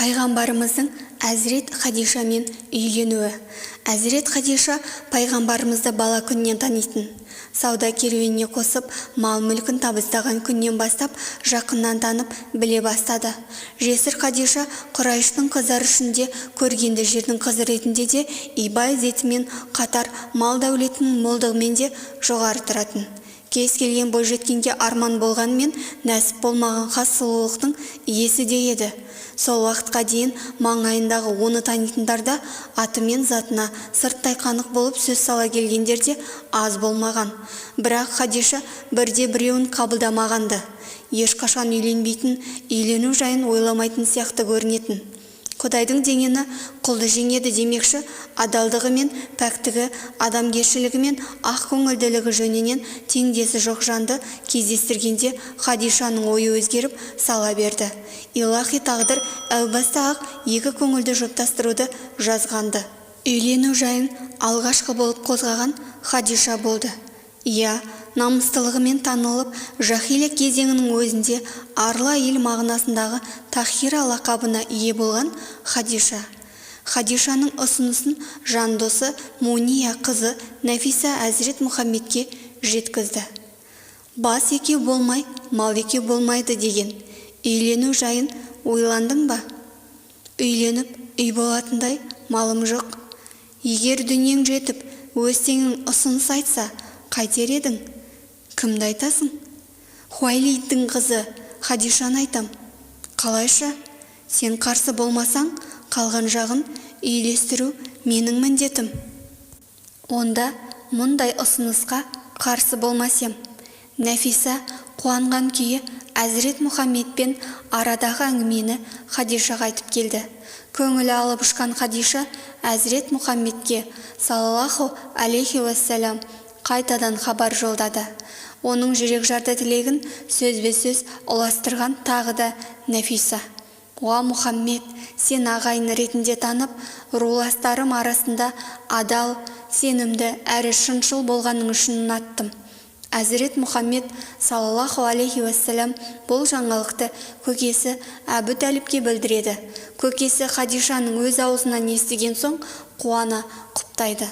Пайғамбарымыздың Әзірет Хадишамен үйленуі. Әзірет Хадиша пайғамбарымызды бала күннен танитын. Сауда керуеніне қосып, мал-мүлкін табыстаған күннен бастап жақыннан танып біле бастады. Жесір Хадиша Құрайштың қыздар ішінде көргенді жердің қызы ретінде де ибай-ізетімен қатар мал дәулетінің молдығымен де жоғары тұратын. Кез келген бойжеткенге арман болғанмен нәсіп болмаған хас сұлулықтың иесі де еді. Сол уақытқа дейін маңайындағы оны танитындарда аты мен затына сырттай қанық болып сөз сала келгендер де аз болмаған. Бірақ Хадиша бірде-біреуін қабылдамағанды. Ешқашан үйленбейтін, үйлену жайын ойламайтын сияқты көрінетін. Құдайдың дегені құлды жеңеді демекші, адалдығы мен пәктігі, адамгершілігі мен ақ көңілділігі жөнінен теңдесі жоқ жанды кездестіргенде Хадишаның ойы өзгеріп сала берді. Илахи тағдыр әу баста-ақ екі көңілді жұптастыруды жазғанды. Үйлену жайын алғашқы болып қозғаған Хадиша болды. Иә, намыстылығымен танылып, жахилия кезеңінің өзінде арла ел мағынасындағы Тахира лақабына ие болған Хадиша. Хадишаның ұсынысын жандосы Муния қызы Нәфиса Әзірет Мұхаммедке жеткізді. Бас екеу болмай, мал екеу болмайды деген. Үйлену жайын ойландың ба? Үйленіп, үй болатындай малым жоқ. Егер дүниең жетіп, өз теңің ұсыныс айтса, қайтер едің? Кімді айтасың? Хуайлидтің қызы Хадишаны айтам. Қалайша? Сен қарсы болмасаң, қалған жағын үйлестіру менің міндетім. Онда мұндай ұсынысқа қарсы болмасам. Нәфиса қуанған күйі Әзірет Мұхаммедпен арадағы әңгімені Хадишаға айтып келді. Көңілі алып ұшқан Хадиша Әзірет Мұхаммедке саллаллаху алейхи уассалам қайтадан хабар жолдады. Оның жүрек жарды тілегін сөзбе-сөз ұластырған тағы да Нәфиса. Уа Мұхаммед, сен ағайын ретінде танып, руластарым арасында адал, сенімді әрі шыншыл болғаның үшін ұнаттым. Әзірет Мұхаммед саллаллаху алейхи уассалам бұл жаңалықты көкесі Әбу Тәліпке білдіреді. Көкесі Хадишаның өз аузынан естіген соң қуана құптайды.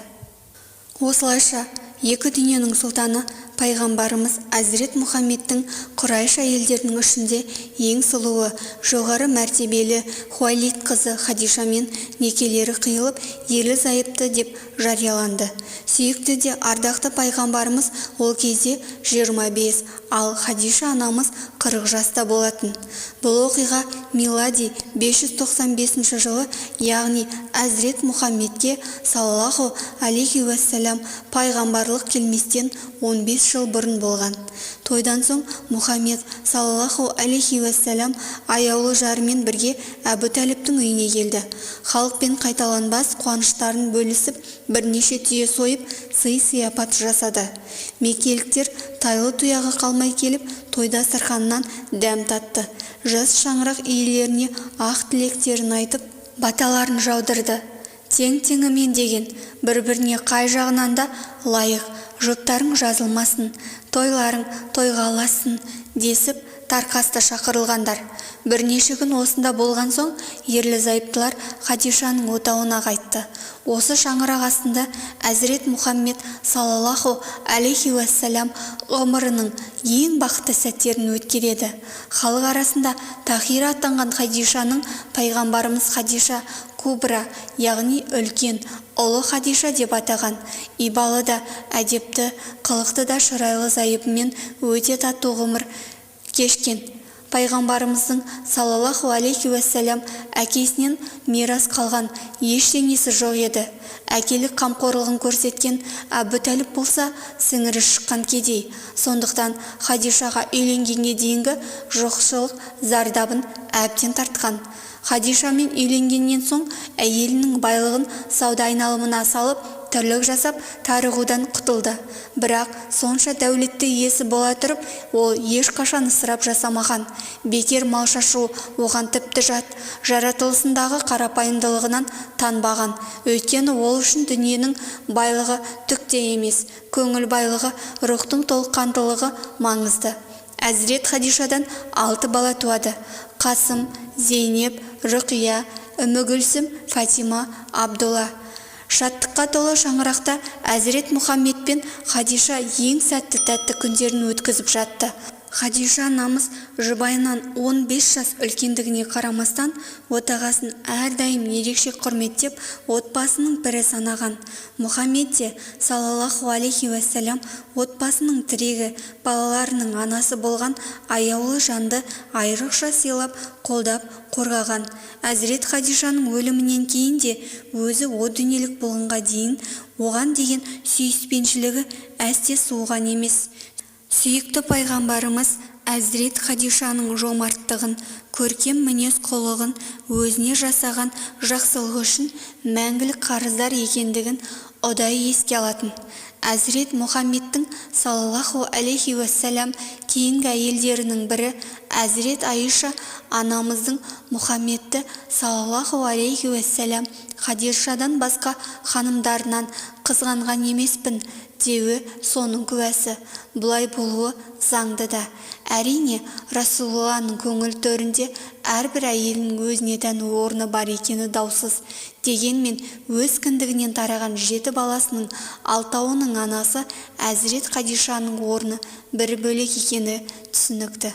Осылайша екі дүниенің сұлтаны пайғамбарымыз Әзірет Мұхаммедтің Құрайш әйелдерінің ішінде ең сұлуы, жоғары мәртебелі Хуайлид қызы Хадишамен некелері қиылып, ерлі зайыпты деп жарияланды. Сүйікті де ардақты пайғамбарымыз ол кезде 25, ал Хадиша анамыз 40 жаста болатын. Бұл оқиға милади 595 жылы, яғни Әзірет Мұхаммедке саллаллаху алейхи уассалам пайғамбарлық келместен 15 жыл бұрын болған. Тойдан соң Мұхаммед саллаллаху алейхи уассалам аяулы жарымен бірге Әбу Тәліптің үйіне келді. Халықпен қайталанбас қуаныштарын бөлісіп, бірнеше түйе сойып, сый-сияпат жасады. Меккеліктер тайлы тұяғы қалмай келіп, тойда сырханнан дәм татты. Жас шаңырақ иелеріне ақ тілектерін айтып, баталарын жаудырды. Тең-теңімен деген, бір-біріне қай жағынан да лайық, жұптарың жазылмасын, тойларың тойғаласын десіп тарқасты шақырылғандар. Бірнеше күн осында болған соң, ерлі зайыптылар Хадишаның отауына қайтты. Осы шаңырақ астында Әзірет Мұхаммед саллаллаху алейхи уассалам ғұмырының ең бақытты сәттерін өткереді. Халық арасында Тахира атанған Хадишаның пайғамбарымыз Хадиша Кубра, яғни үлкен, ұлы Хадиша деп атаған. Ибалы да, әдепті, қылықты да шырайлы зайыбымен өте тату ғұмыр кешкен. Пайғамбарымыздың саллаллаху алейхи уассалам әкесінен мирас қалған ештеңесі жоқ еді. Әкелік қамқорлығын көрсеткен Әбу Тәліп болса сіңірі шыққан кедей. Сондықтан Хадишаға үйленгенге дейінгі жоқшылық зардабын әбден тартқан. Хадишамен үйленгеннен соң әйелінің байлығын сауда айналымына салып, тірлік жасап, тарығудан құтылды. Бірақ сонша дәулетті иесі бола тұрып, ол ешқашан ысырап жасамаған. Бекер мал шашу оған тіпті жат, жаратылысындағы қарапайымдылығынан танбаған. Өйткені ол үшін дүниенің байлығы түк те емес, көңіл байлығы, рухтың толыққандылығы маңызды. Әзірет Хадишадан 6 бала туады. Қасым, Зейнеп, Рұқия, Үмігүлсім, Фатима, Абдулла. Шаттыққа толы шаңырақта Әзірет Мұхаммед пен Хадиша ең сәтті тәтті күндерін өткізіп жатты. Хадиша анамыз жұбайынан 15 жас үлкендігіне қарамастан, отағасын әрдайым ерекше құрметтеп, отбасының бірі санаған. Мұхаммед де, саллаллаху алейхи уассалям, отбасының тірегі, балаларының анасы болған аяулы жанды айрықша сыйлап, қолдап, қорғаған. Әзірет Хадишаның өлімінен кейін де өзі о дүниелік болғанға дейін оған деген сүйіспеншілігі әсте суыған емес. Сүйікті пайғамбарымыз Әзірет Хадишаның жомарттығын, көркем мінез құлығын, өзіне жасаған жақсылығы үшін мәңгілік қарыздар екендігін ұдайы еске алатын. Әзірет Мұхаммедтің саллаллаху алейхи уассалям кейінгі әйелдерінің бірі Әзірет Айша анамыздың Мұхаммедті саллаллаху алейхи уассалям Хадишадан басқа ханымдарынан қызғанған емеспін деуі соның куәсі. Бұлай болуы заңды да. Әрине, Расулулланың көңіл төрінде әрбір әйелінің өзіне тән орны бар екені даусыз. Дегенмен өз кіндігінен тараған 7 баласының 6-ының анасы Әзірет Хадишаның орны бір бөлек екені түсінікті.